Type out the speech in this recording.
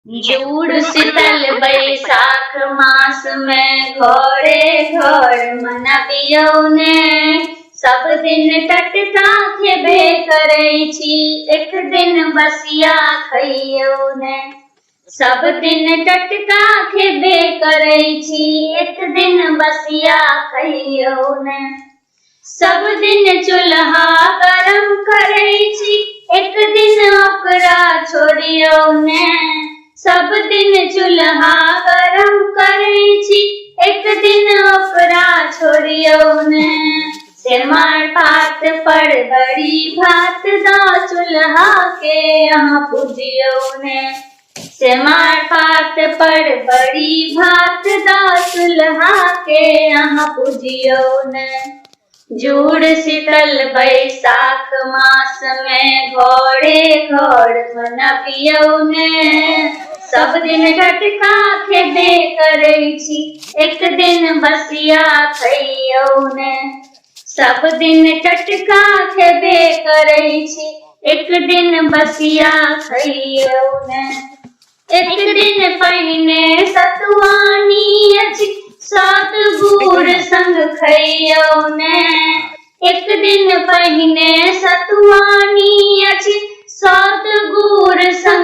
जूड़ शीतल बैसाख मास में घरे घर मनाबियौ ने। सब दिन टटका खेबे करै छी, एक दिन बसिया खइयौ ने। सब दिन टटका खेबे करै छी, एक दिन बसिया खइयौ ने। सब दिन चूल्हा गरम करै छी, एक दिन ओकरा छोड़ियौ ने। सब दिन चूल्हा गरम करै छी, एक दिन ओकरा छोड़ियौ ने। सेमार भात पर बड़ी भात दा चूल्हा के यहाँ पूजियौ ने। सेमार भात पर बड़ी भात दा चूल्हा के यहाँ पूजियौ ने। जूड़ शीतल बैसाख मास में घरे घर मनाबियौ ने। सब दिन टटका खेबे करै छी, एक दिन बसिया खइयौ ने। सब दिन टटका खेबे करै छी, एक दिन बसिया खइयौ ने। एक दिन पहिने सतुआनी अछि, सात गुड़ संग खइयौ ने। एक दिन पहिने सतुआनी अछि, सात गुड़ संग